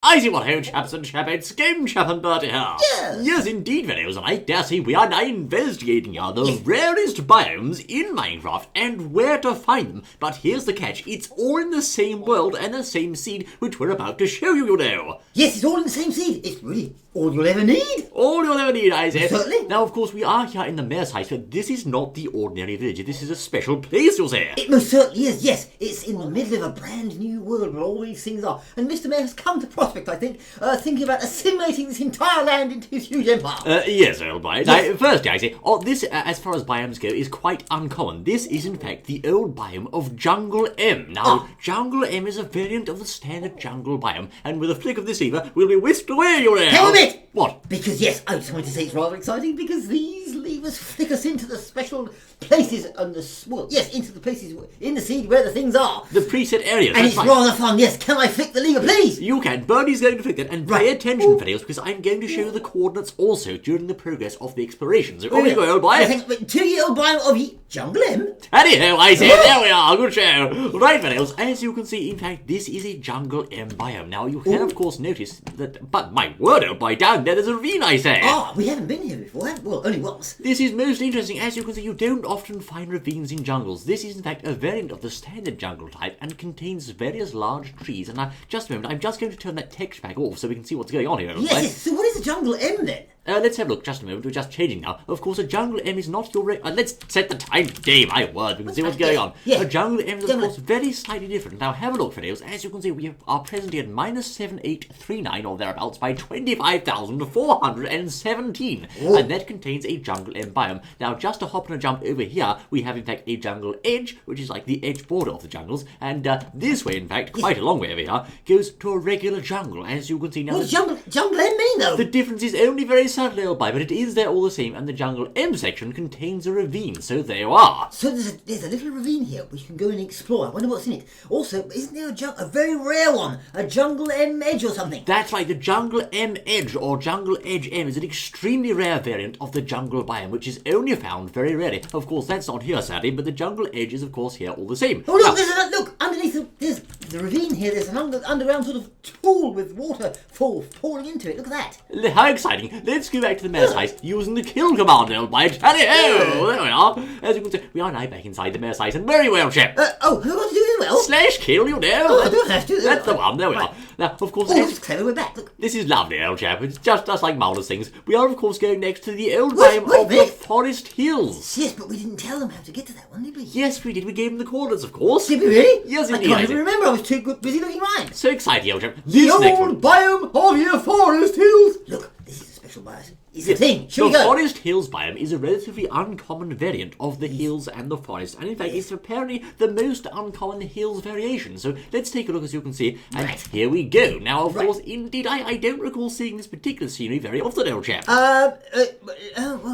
I see what ho, chaps and chapettes, game chap and Bertie here. Yes, indeed, fellows, and I dare say we are now investigating the rarest biomes in Minecraft and where to find them. But here's the catch, it's all in the same world and the same seed, which we're about to show you, you know. Yes, it's all in the same seed. It's really all you'll ever need. All you'll ever need, I say. Certainly. Now, of course, we are here in the mayor's house, but this is not the ordinary village. This is a special place, you'll say. It most certainly is, yes. It's in the middle of a brand new world where all these things are. And Mr. Mayor has come to Prospect, I think, thinking about assimilating this entire land into his huge empire. Yes, old boy. Yes. Now, firstly, I say, this, as far as biomes go, is quite uncommon. This is, in fact, the old biome of Jungle M. Now, Jungle M is a variant of the standard jungle biome, and with a flick of this lever, we'll be whisked away, you know. Hell of it! What? Because, yes, I just wanted to say it's rather exciting because these levers flick us into the special places on the, well, yes, into the places in the seed where the things are. The preset areas. And it's rather fun, yes. Can I flick the lever, please? You can. Bernie's going to flick that. And pay attention, fellows, because I'm going to show you the coordinates also during the progress of the exploration. So, off you go, old boy. 2-year-old biome of Jungle M. Anyhow, I say, there we are. Good show. Right, fellows, as you can see, in fact, this is a Jungle M biome. Now, you can, of course, notice that, but my word, old boy, down there's a ravine, I say. We haven't been here before, have we? Well, only once. This is most interesting. As you can see, you don't often find ravines in jungles. This is, in fact, a variant of the standard jungle type and contains various large trees. And now, just a moment, I'm just going to turn that text pack off so we can see what's going on here. Yes, so what is a Jungle M then? Let's have a look. Just a moment. We're just changing now. Of course, a Jungle M is not your... let's set the time day, my word. We can see what's going on. Yeah. A Jungle M is, of course, very slightly different. Now, have a look, fellows. As you can see, we are presently at -7839 or thereabouts by 25,417. And that contains a Jungle M biome. Now, just to hop and a jump over here, we have, in fact, a Jungle Edge, which is like the edge border of the jungles. And this way, in fact, quite a long way over here, goes to a regular jungle. As you can see now... What does Jungle M mean, though? The difference is only very subtly, old boy, but it is there all the same, and the Jungle M section contains a ravine, so there you are. So there's a little ravine here which you can go and explore. I wonder what's in it. Also, isn't there a very rare one? A Jungle M Edge or something? That's right, the Jungle M Edge, or Jungle Edge M, is an extremely rare variant of the jungle biome, which is only found very rarely. Of course, that's not here, sadly, but the Jungle Edge is, of course, here all the same. Oh, look, look, underneath there's the ravine here, there's an underground sort of pool with water pouring into it. Look at that. How exciting. Let's go back to the mayor's house using the kill command, old boy. Tally-ho! There we are. As you can see, we are now back inside the mayor's house, and very well, chap. Who got to do it well? /kill, you know. Oh, I don't have to. That's the one, there we are. Now, of course... Oh, this is clever, we're back, look. This is lovely, old chap. It's just like Mulder's things. We are, of course, going next to the old biome of the Forest Hills. Yes, but we didn't tell them how to get to that one, did we? Yes, we did. We gave them the coordinates, of course. Did we really? Yes, indeed. I can't even remember. I was too busy looking mine. So exciting, old chap. The This next one. old biome of your Forest Hills. Look, this is a special biome. It's a thing. Should we The go? Forest Hills biome is a relatively uncommon variant of the hills and the forest, and in fact it's apparently the most uncommon hills variation. So let's take a look, as you can see, and here we go. Now, of course, indeed, I don't recall seeing this particular scenery very often, old chap. Well,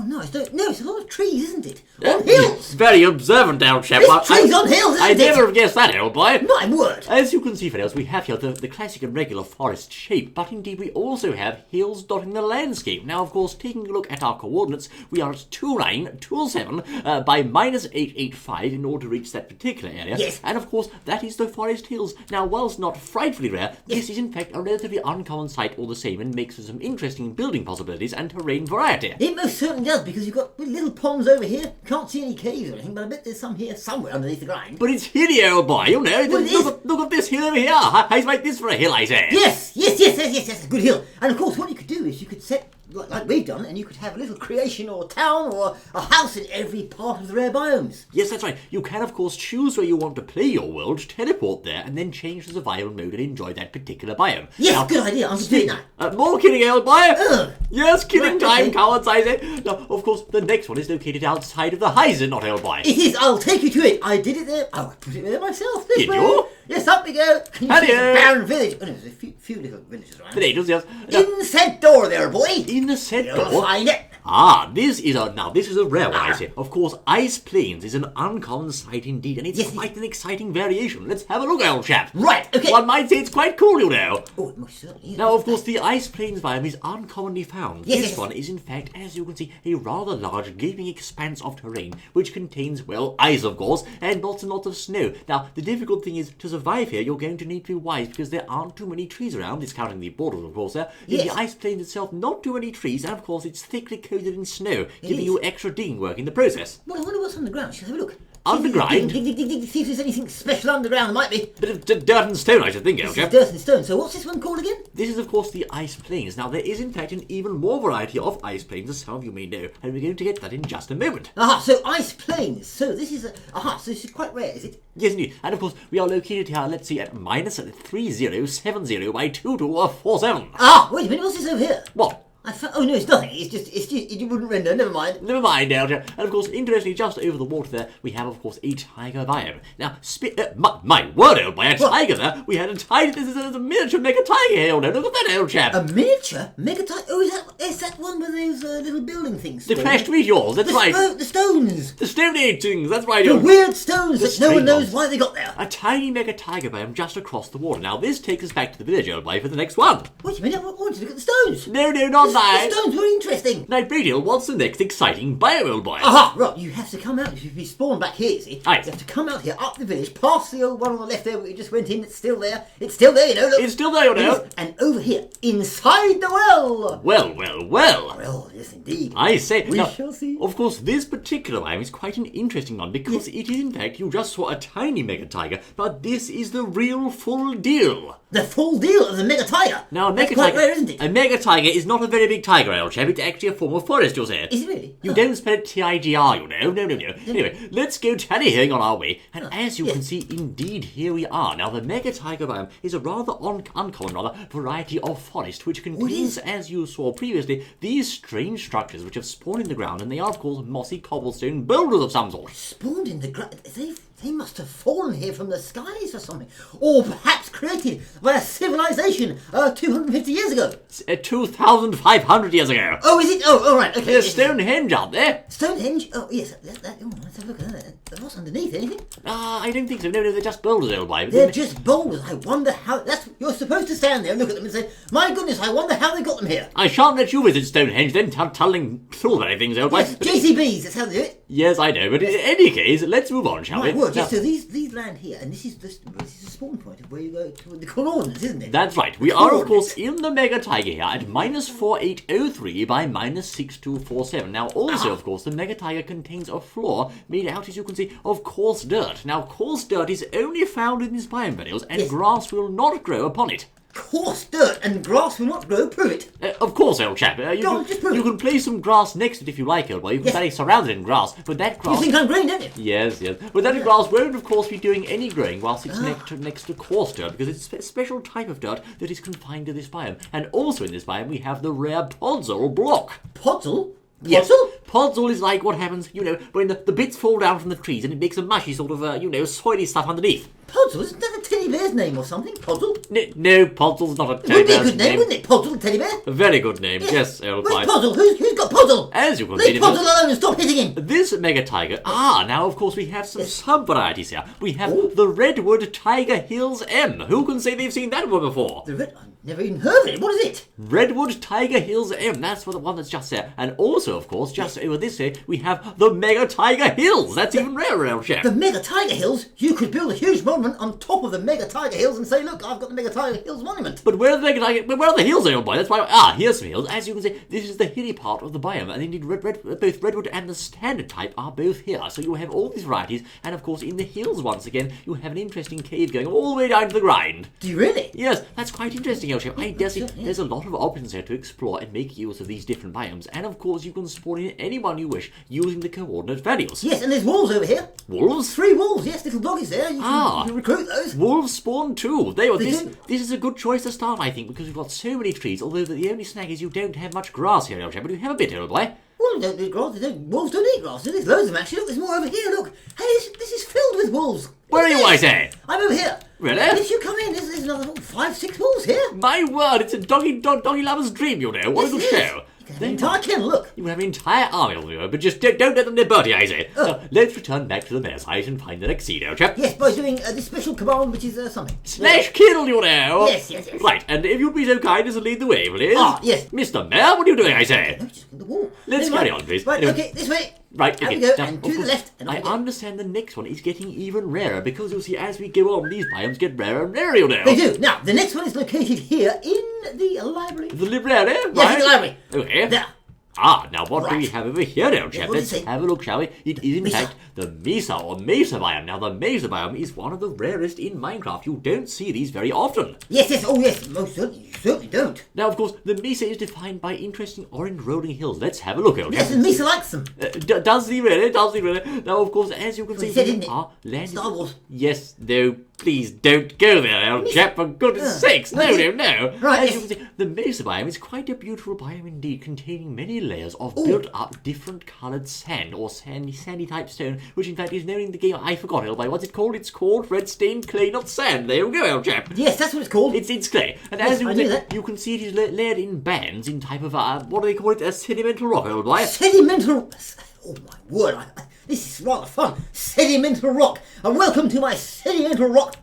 no, it's a lot of trees, isn't it? On hills. Very observant, old chap. There's trees on hills, isn't I it? never have guessed that, old boy. My word. As you can see, fellows, we have here the classic and regular forest shape, but indeed we also have hills dotting the landscape. Now, of course, taking a look at our coordinates, we are at 2927 by -885 in order to reach that particular area. Yes. And of course, that is the Forest Hills. Now, whilst not frightfully rare, this is in fact a relatively uncommon sight all the same, and makes for some interesting building possibilities and terrain variety. It most certainly does, because you've got little ponds over here. Can't see any caves or anything, but I bet there's some here somewhere underneath the ground. But it's hilly, old boy, you know. Well, it is. Look at this hill over here. How's like this for a hill, I say? Yes, that's a good hill. And of course, what you could do is you could set, like we've done, and you could have a little creation or a town or a house in every part of the rare biomes. Yes, that's right. You can, of course, choose where you want to play your world, teleport there, and then change the survival mode and enjoy that particular biome. Yes, now, good idea. I'm just doing that. More killing, old boy. Yes, killing Right, time, okay. cowards, I say. Now, of course, the next one is located outside of the Heiser, not old boy. It is. I'll take you to it. I did it there. I put it there myself. This Did way. you? Yes, up we go. Can you see it's a barren village? Oh no, there's a few little villages around. Potatoes, yes. Now, In the said door there, boy. in the said You'll door. find it. This is a rare one, I say. Of course, ice plains is an uncommon sight indeed, and it's quite an exciting variation. Let's have a look, old chap. Right, okay. One might say it's quite cool, you know. Oh, it most certainly is. Now, of course, the ice plains biome is uncommonly found. Yes, This one is, in fact, as you can see, a rather large, gaping expanse of terrain, which contains, well, ice, of course, and lots of snow. Now, the difficult thing is, to survive here, you're going to need to be wise, because there aren't too many trees around, discounting the borders, of course, there. In the ice plains itself, not too many trees, and of course, it's thickly coated in snow, giving you extra digging work in the process. Well, I wonder what's on the ground. Shall I have a look? Underground? Dig. See if there's anything special underground. There might be. Bit of dirt and stone, I should think, This is dirt and stone. So what's this one called again? This is, of course, the ice plains. Now, there is, in fact, an even more variety of ice plains, as some of you may know, and we're going to get to that in just a moment. So ice plains. So this is so this is quite rare, is it? Yes, indeed. And, of course, we are located here, let's see, at minus 3070 by 2247. Wait a minute. What's this over here? What? Oh no, it's nothing. It's just you wouldn't render. Never mind. Never mind, Elder. And of course, interestingly, just over the water there, we have, of course, a tiger biome. Now, my word, old boy, a tiger there. We had a tiger. This is a miniature mega tiger here, Elder. Look at that, old chap. A miniature mega tiger. Oh, is that one with those little building things? The crashed meteors. That's right. The stones. The Stone Age things. That's right. The weird stones that no one knows why they got there. A tiny mega tiger biome just across the water. Now, this takes us back to the village, old boy, for the next one. Wait a minute. I want to look at the stones. No, not that. The stones were interesting. Now, Bradiel, what's the next exciting biome, old boy? Right, you have to come out. If you spawn back here, you see. Right. You have to come out here, up the village, past the old one on the left there where you just went in. It's still there. It's still there, you know. Look. It's still there, you know. And over here, inside the well. Well. Well, yes, indeed. I say. We shall see. Of course, this particular biome is quite an interesting one because it is, in fact, you just saw a tiny mega tiger, but this is the real full deal. The full deal of the mega tiger. Now, a That's mega quite tiger, rare, isn't it? A mega tiger is not a very big tiger, old chap. It's actually a form of forest, you'll say. Is it really? You don't spell it T-I-G-R, you know. No. Anyway, let's go tallying on our way. And as you can see, indeed, here we are. Now, the mega tiger biome is a rather uncommon variety of forest, which contains, as you saw previously, these strange structures which have spawned in the ground, and they are, of course, mossy cobblestone boulders of some sort. Spawned in the ground? They must have fallen here from the skies or something. Or perhaps created by a civilization 250 years ago. 2,500 years ago. Oh, is it? Oh, all right. Okay. There's Stonehenge up there. Stonehenge? Oh, yes. Let's have a look at that. What's underneath? Anything? I don't think so. No, they're just boulders, old boy. They're just boulders. I wonder how... You're supposed to stand there and look at them and say, my goodness, I wonder how they got them here. I shan't let you visit Stonehenge then, telling strawberry things, old boy. Yes, JCBs, that's how they do it. Yes, I know, but in any case, let's move on, shall we? Well, yes, so these land here, and this is the spawn point of where you go to the coordinates, isn't it? That's right. We are, of course, in the mega tiger here at minus 4803 by minus 6247. Now, also, of course, the mega tiger contains a floor made out, as you can see, of coarse dirt. Now, coarse dirt is only found in these biome videos, and grass will not grow upon it. Coarse dirt and grass will not grow. Prove it. Of course, old chap. You can place some grass next to it if you like, old boy. You can stay surrounded in grass, but that grass... You think I'm green, don't you? Yes. But that grass won't, of course, be doing any growing whilst it's next to coarse dirt, because it's a special type of dirt that is confined to this biome. And also in this biome, we have the rare podzol block. Podzol? Yes. Podzol is like what happens, when the bits fall down from the trees and it makes a mushy sort of, soily stuff underneath. Podzol? Isn't that a teddy bear's name or something? Podzol? No, Podzol's not a teddy bear's name. It would be a good name, wouldn't it? Podzol, the teddy bear? A very good name, yes, old boy. Where's Podzol? Who's got Podzol? As you can see, leave Podzol alone and stop hitting him. This mega tiger. Now of course we have some sub-varieties here. We have the Redwood Tiger Hills M. Who can say they've seen that one before? I've never even heard of it. What is it? Redwood Tiger Hills M. That's for the one that's just there. And also, of course, just over this way, we have the Mega Tiger Hills. That's even rarer, old chap. The Mega Tiger Hills? You could build a huge monument on top of the Mega Tiger Hills and say, look, I've got the Mega Tiger Hills monument. But where are the Mega Tiger? Where are the hills, old boy? That's why. Here's some hills. As you can see, this is the hilly part of the biome, and indeed, both Redwood and the standard type are both here. So you have all these varieties, and of course, in the hills once again, you have an interesting cave going all the way down to the grind. Do you really? Yes, that's quite interesting, old chap. I dare say there's a lot of options here to explore and make use of these different biomes, and of course, you can spawn in anyone you wish using the coordinate values. Yes, and there's wolves over here. Wolves? 3 wolves, yes, little doggies there. You can recruit those. Wolves spawn too. This is a good choice to start, I think, because we've got so many trees, although the only snag is you don't have much grass here, old chap, but you have a bit, old boy. Well, they don't eat grass. Wolves don't eat grass. There's loads of them, actually. Look, there's more over here, look. Hey, this is filled with wolves. Where are you, I say? I'm over here. Really? If you come in, there's another 5, 6 wolves here. My word, it's a doggy lover's dream, What a good show. The entire kennel, look. You have an entire army of them, but just don't let them near Bertie, I say. Now, let's return back to the mayor's house and find the next seed, old chap. Yes, by doing this special command, which is something. Slash kill, you know. Yes. Right, and if you'd be so kind as to lead the way, please. Yes. Mr. Mayor, what are you doing, I say? No, just on the wall. Let's carry on, please. Right, Anyway. okay, this way. Right, There okay. we go, Now, and of to the course, left. And I off we go. understand the next one is getting even rarer because you'll see as we go on, these biomes get rarer and rarer, you know. They do. Now, the next one is located here in the library. The library, Yes, right? in the library. Okay. There. Now what do we have over here, old chap? What does Let's it say? have a look, shall we? It is in Mesa. fact the Mesa or Mesa biome. Now the Mesa biome is one of the rarest in Minecraft. You don't see these very often. Yes, oh yes, most certainly. You certainly don't. Now, of course, the Mesa is defined by interesting orange rolling hills. Let's have a look, old Yes, chap. and Misa likes them. Does he really? Does he really? Now, of course, as you can see, he said, we didn't it? are landed. Star Wars. Yes, no, please don't go there, old chap, for goodness sakes. No. Right, As you yes. can see, the Mesa biome is quite a beautiful biome indeed, containing many layers of built-up, different-coloured sand, or sandy type stone, which in fact is known in the game, I forgot, Elby, what's it called? It's called red stained clay, not sand. There you go, old chap. Yes, that's what it's called. It's clay, and Yes, as you I can knew see, that. you can see it is layered in bands in type of, what do they call it, a sedimental rock, old boy. Sedimental. Oh my word! This is rather fun. Sedimental rock, and welcome to my sedimental rock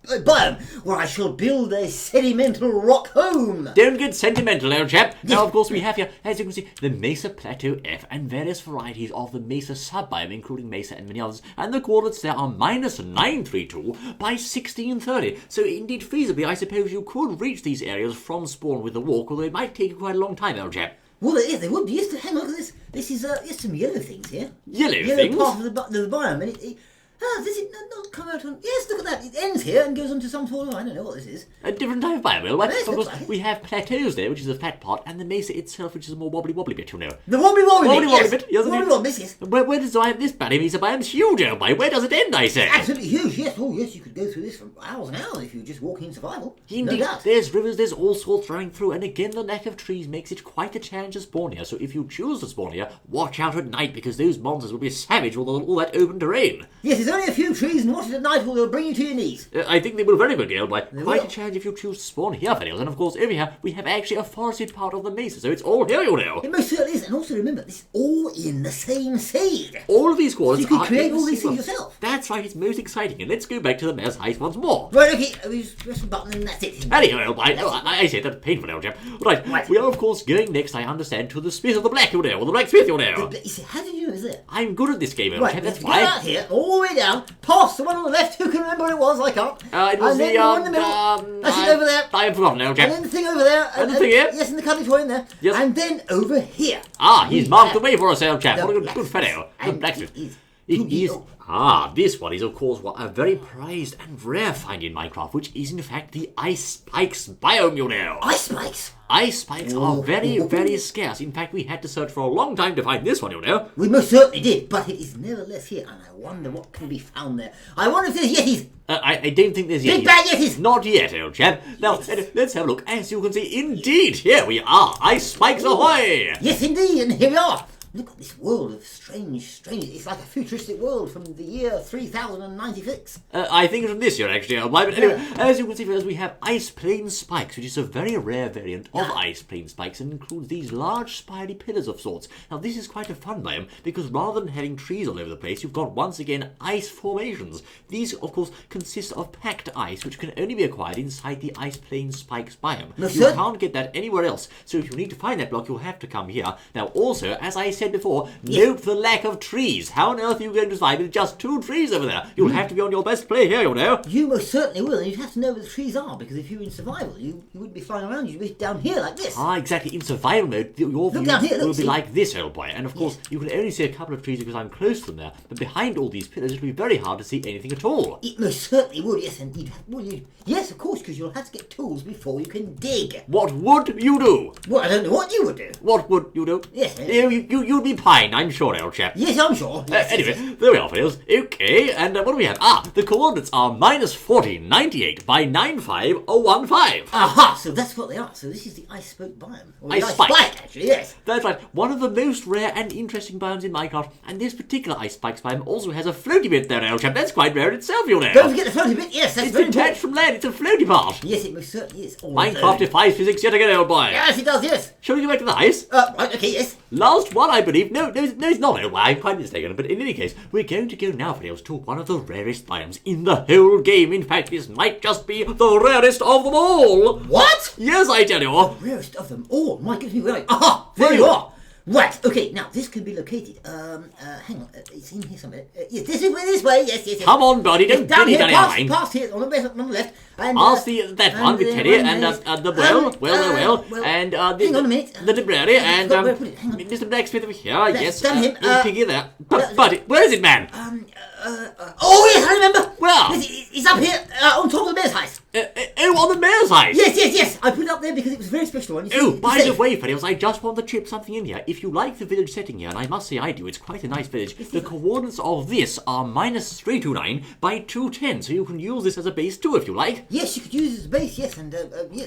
biome, where I shall build a sedimental rock home. Don't get sentimental, old chap. Now, of course, we have here, as you can see, the Mesa Plateau F and various varieties of the Mesa sub-biome, including Mesa and many others. And the coordinates there are -932 by 1630. So, indeed, feasibly, I suppose you could reach these areas from spawn with a walk, although it might take you quite a long time, old chap. Well, it is. They would be. Yes, hang on, look at this. This is some yellow things here. Yellow things? part of the biome, and does it not come out on... Yes, look at that. It ends here and goes on to some sort of... I don't know what this is. A different type of biome. Well, Yes, of course, looks like it. we have plateaus there, which is a fat part, and the Mesa itself, which is a more wobbly bit, you know. The wobbly bit, yes. bit, yes, Wobbly indeed. bit, yes. Where does this Mesa biome's huge, old boy? Where does it end, I say? Absolutely huge, yes. Oh, yes, you could go through this for hours and hours if you were just walking in survival. Indeed, No doubt. there's rivers, there's all sorts running through, and again, the lack of trees makes it quite a challenge to spawn here. So if you choose to spawn here, watch out at night, because those monsters will be savage with all that open terrain. Yes, there's only a few trees, and watch it at night or they'll bring you to your knees. I think they will very quickly, old boy. Quite will. a challenge if you choose to spawn here, fellows. And of course, over here, we have actually a forested part of the Mesa, so it's all here, you know. It most certainly is, and also remember, this is all in the same seed. All of these coordinates So you can are create in the all these sequence. things yourself. That's right, it's most exciting. And let's go back to the mayor's house once more. Right, okay, we just press the button and that's it. Anyhow, old boy, I say that's painful, old chap. Right, we are of course going next, I understand, to the Smith of the Black, you know, or the Blacksmith, you know. But you see, how did you know it was there? I'm good at this game, old Right, chap, let's that's go why. out here, all the way down, past the one on the left, who can remember what it was? I can't. It was and then the, the one in the middle, that's it over there. I have forgotten, old chap. And then the thing over there. And the thing here? Yes, and the cutting toy in there. Yes. And then over here. He's we marked the have way for us, old chap. the What a good fellow. The And blacksmith. it is It to is. be- This one is, of course, a very prized and rare find in Minecraft, which is, in fact, the Ice Spikes biome, you know. Ice spikes. Ice spikes are very, very scarce. In fact, we had to search for a long time to find this one, you know. We most certainly did, but it is nevertheless here, and I wonder what can be found there. I wonder if there's yetis. I don't think there's yet. Big bad yetis. Not yet, old chap. Now, let's have a look. As you can see, indeed, here we are. Ice Spikes ahoy! Yes, indeed, and here we are. Look at this world of strange. It's like a futuristic world from the year 3096. I think it's from this year, actually, old boy. But anyway, as you can see, first we have Ice Plane Spikes, which is a very rare variant of Ice Plane Spikes and includes these large spirally pillars of sorts. Now, this is quite a fun biome because rather than having trees all over the place, you've got, once again, ice formations. These, of course, consist of packed ice, which can only be acquired inside the Ice Plane Spikes biome. No, You sir. can't get that anywhere else, so if you need to find that block, you'll have to come here. Now, also, as I said before, note the lack of trees. How on earth are you going to survive with just 2 trees over there? You'll have to be on your best play here, you know. You most certainly will, and you'd have to know where the trees are, because if you were in survival, you wouldn't be flying around, you'd be down here like this. Exactly. In survival mode, your view down here, look, will be see. like this, old boy. And of course, you can only see a couple of trees because I'm close to them there. But behind all these pillars, it'll be very hard to see anything at all. It most certainly would, yes, and yes, of course, because you'll have to get tools before you can dig. What would you do? Well, I don't know what you would do. What would you do? Yes. You'd be pine, I'm sure, old chap. Yes, I'm sure. Yes, Anyway, yes. there we are, fellows. Okay, and what do we have? The coordinates are -4098 by 95015. Aha, so that's what they are. So this is the ice spoke biome. Or the Ice ice spike. spike, actually, yes. That's right, one of the most rare and interesting biomes in Minecraft, and this particular Ice Spikes biome also has a floaty bit there, old chap. That's quite rare in itself, you know. Don't forget the floaty bit, yes, that's It's very detached important. from land, it's a floaty part. Yes, it most certainly is. Minecraft defies physics yet again, old boy. Yes, it does, yes. Shall we go back to the ice? Right, okay, yes. Last one, I believe. No, it's not. Oh, I'm quite mistaken. But in any case, we're going to go now, Fiddles, to one of the rarest biomes in the whole game. In fact, this might just be the rarest of them all. What? Yes, I tell you. Rarest of them all? My goodness me, right. Aha! There you are! Right, okay, now this can be located. Hang on, it's in here somewhere. Yes, this way, yes. Come on, Birdie, don't down here, line. past here, on the left. And, past that one with Teddy and the well, and hang on a minute. the library and where put it? Hang on. Mr. Blacksmith over here, yes. Done him. Piggy there. But where is it, man? Oh yes, I remember. Where? He's up here, on top of the mayor's house. On the mayor's house? Yes. I put it up there because it was a very special one. By the way, Fiddles, I just want to chip something in here. If you like the village setting here, and I must say I do, it's quite a nice village, the coordinates of this are -329 by 210, so you can use this as a base too if you like. Yes, you could use it as a base, yes, and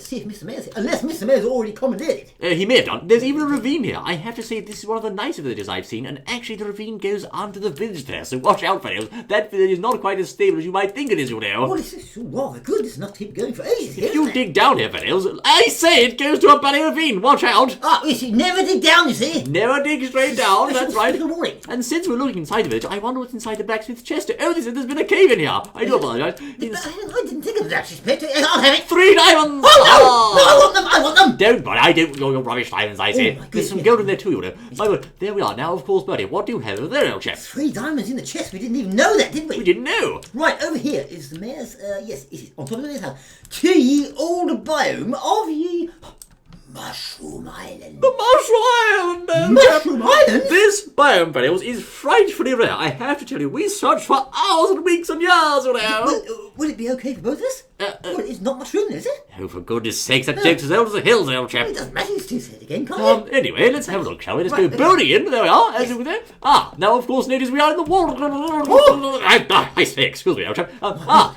see if Mr. Mayor's here. Unless Mr. Mayor's already commandeered it. He may have done. There's even a ravine here. I have to say this is one of the nicer villages I've seen, and actually the ravine goes under the village there, so watch out, Fiddles. That village is not quite as stable as you might think it is, you know. Well, it's rather good. It's enough to keep going for ages here. If you dig down here, Fiddles, I say it goes to a bunny ravine. Watch out. Yes, you never dig down, you see. Never dig straight down, that's right. Warning. And since we're looking inside the village, I wonder what's inside the blacksmith's chest. Oh, there's been a cave in here. I do apologise. I didn't think of that, Inspector. I'll have it. 3 diamonds! Oh, no, I want them. Don't worry, I don't know your rubbish diamonds, I say. My There's some goodness. gold in there too, you know. My word, there we are. Now, of course, Bertie, what do you have over there, old chap? 3 diamonds in the chest. We didn't even know that, did we? We didn't know. Right, over here is the mayor's, yes, it is on top of the mayor's house. To ye old biome of ye Mushroom Island. The Mushroom Island! Mushroom Island? This biome, Fiddles, is frightfully rare. I have to tell you, we searched for hours and weeks and years, you know. Will it be okay for both of us? Well, it's not mushroom, is it? Oh, for goodness sakes, that joke's as old as the hills, old chap. It doesn't matter, it's too said again, can't it? Anyway, let's have a look, shall we? Let's Right, go bolding in. There we are, as over there. Now, of course, notice we are in the water. I say, excuse me, old chap.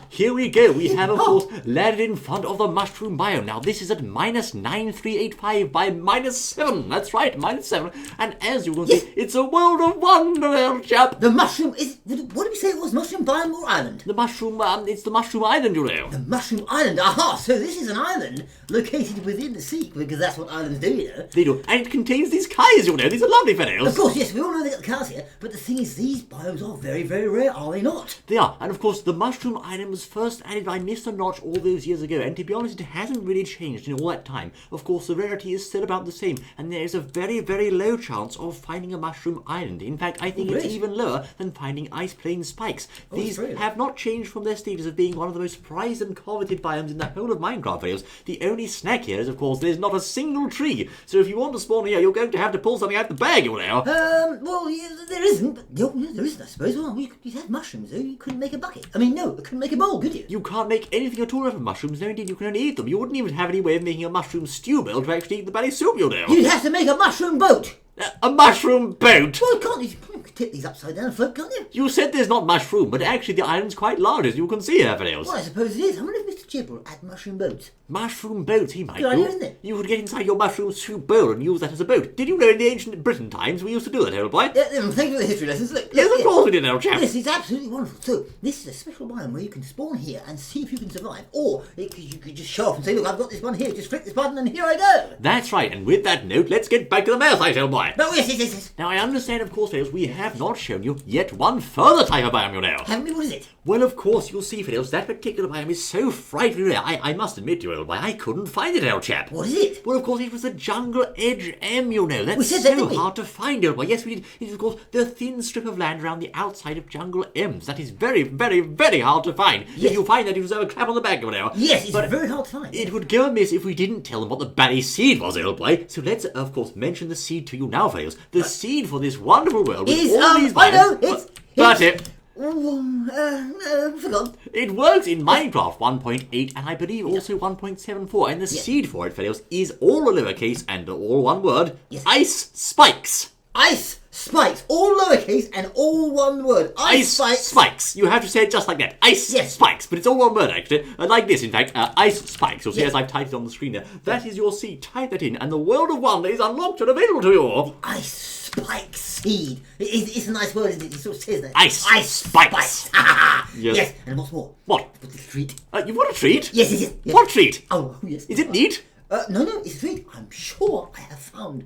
Here we go. We have, of course, landed in front of the mushroom biome. Now, this is at -9385 by -7. That's right, -7. And as you will see, it's a world of wonder, old chap. The mushroom is... What did we say it was? Mushroom biome or island? The mushroom, it's the mushroom island, you know. The mushroom island. Aha! So this is an island located within the sea, because that's what islands do, you know. They do. And it contains these cows, you know. These are lovely fellows. Of course, yes, we all know they got the cows here, but the thing is, these biomes are very, very rare, are they not? They are. And of course, the mushroom island was first added by Mr. Notch all those years ago, and to be honest, it hasn't really changed in all that time. Of course, the rarity is still about the same, and there is a very, very low chance of finding a mushroom island. In fact, I think it's even lower than finding ice plain spikes. These have not changed from their status of being one of the most prized and coveted biomes in the whole of Minecraft videos. The only snack here is, of course, there's not a single tree. So if you want to spawn here, you're going to have to pull something out the bag, you know. Well, yeah, there isn't, but there isn't, I suppose. Well, you had mushrooms, though. You couldn't make a bucket. I mean, no, you couldn't make a bowl, could you? You can't make anything at all out of mushrooms. No, indeed, you can only eat them. You wouldn't even have any way of making a mushroom stew bowl to actually eat the belly soup, you know. You'd have to make a mushroom boat. A mushroom boat? Well, can't you? You could tip these upside down and float, can't you? You said there's not mushroom, but actually the island's quite large, as you can see here, fellows. Well, I suppose it is. I wonder if Mr. Chip will add mushroom boats. Mushroom boats, he might Good do. idea, isn't it? You could get inside your mushroom soup bowl and use that as a boat. Did you know in the ancient Britain times we used to do that, old boy? Thank you for the history lessons. Look, Yes, of course we did, old chap. Yes, it's absolutely wonderful. So, this is a special biome where you can spawn here and see if you can survive. Or you could just show off and say, look, I've got this one here. Just click this button and here I go. That's right, and with that note, let's get back to the mail site, old boy. No, yes. Now, I understand, of course, Fiddles, we have not shown you yet one further type of biome, you know. Haven't we? What is it? Well, of course, you'll see, Fiddles, that particular biome is so frightfully rare. I must admit to you, old boy, I couldn't find it, old chap. What is it? Well, of course, it was the Jungle Edge M, you know. That's We said that, so didn't we? hard to find, old boy. Yes, we did. It is, of course, the thin strip of land around the outside of Jungle M's. That is very, very, very hard to find. Yes. If you find that, you deserve a clap on the back, you know. Yes, it's But very hard to find. it would go amiss if we didn't tell them what the Barry seed was, old boy. So let's, of course, mention the seed to you now, Fiddles. The seed for this wonderful world with Is, all these I know, biomes- it's... Bertie, Forgot. it works in Minecraft 1.8 and I believe also 1.74, and the seed for it, fellows, is all lowercase and all one word. Yes. Ice spikes. Ice spikes, all lowercase and all one word. Ice spikes. You have to say it just like that. Ice spikes, but it's all one word actually. Like this, in fact. Ice spikes. You'll see as I've typed it on the screen there. That is your seed. Type that in, and the world of wonder is unlocked and available to you. Ice spike seed. It's a nice word, isn't it? It sort of says that. Ice spikes. Yes. And what's more? What? What's the treat? You want a treat? Yes. What treat? Oh, yes. Is it neat? No, it's a treat. I'm sure I have found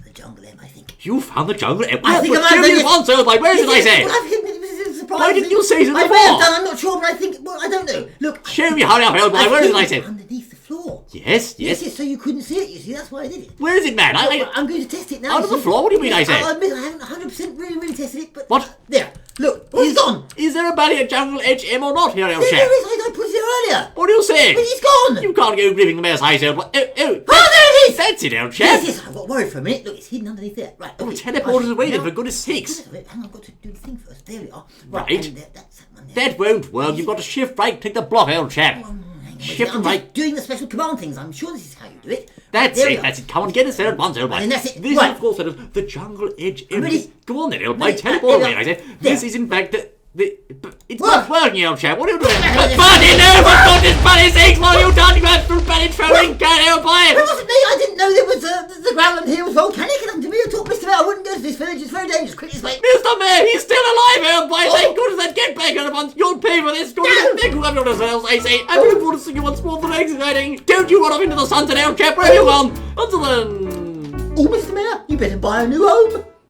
the jungle M, I think. You found the jungle M? I think I might have Give me done once, old boy. Where is it, I say? Well, I've hidden it. This is a surprise. Why didn't you say so I may before? have done, I'm not sure, but I think... Well, I don't know. Look... Show me, hurry up, old boy. Where is it, I say? Underneath the floor. Yes. Yes, so you couldn't see it, you see. That's why I did it. Where is it, man? I'm going to test it now. Out of the floor? What do you mean, I say? I'll admit I haven't 100% really tested it, but... What? There. Look, it's gone. Is there a barrier jungle edge M or not here, old chap? There is. I put it there earlier. What are you saying? But it's gone. You can't go gripping the mare's high old boy. There it is. That's it, old chap. Yes, I got worried for a minute. Look, it's hidden underneath there. Right, okay. Teleported away then, Now- for goodness sakes. Hang on, I've got to do the thing first. There we are. Right. and that's that one there. That won't work. You've got to shift right, take the block, old chap. Hang on, Shift I'm and just right. doing the special command things. I'm sure this is how you do it. That's There we it, are. that's it. Come on, get us there at once, old boy. And that's it. This Right. is, of course, sort of the jungle edge M. ready. Go on then, old boy. Ready. Teleport There away, we I are. say. There. This is, in fact, it's Work. not working, old chap. What are you doing? There. Buddy, no, for goodness, buddy sakes, what are you done? You absolute buddy throwing cat, old boy. It wasn't me. I didn't know there was the ground here was volcanic. And to me, I thought, Mr. Mayor, I wouldn't go to this village. It's very dangerous. Quick, this way. Mr. Mayor, he's still alive, old boy. Oh. Thank goodness that. Get back at once. You'll pay for this. You'll No. think you have yourselves, I say. I'm looking forward to seeing you once more. The next exciting. Don't you run off into the sun today, old chap. Where are you gone? Until then. Oh, Mr. Mayor, you better buy a new home.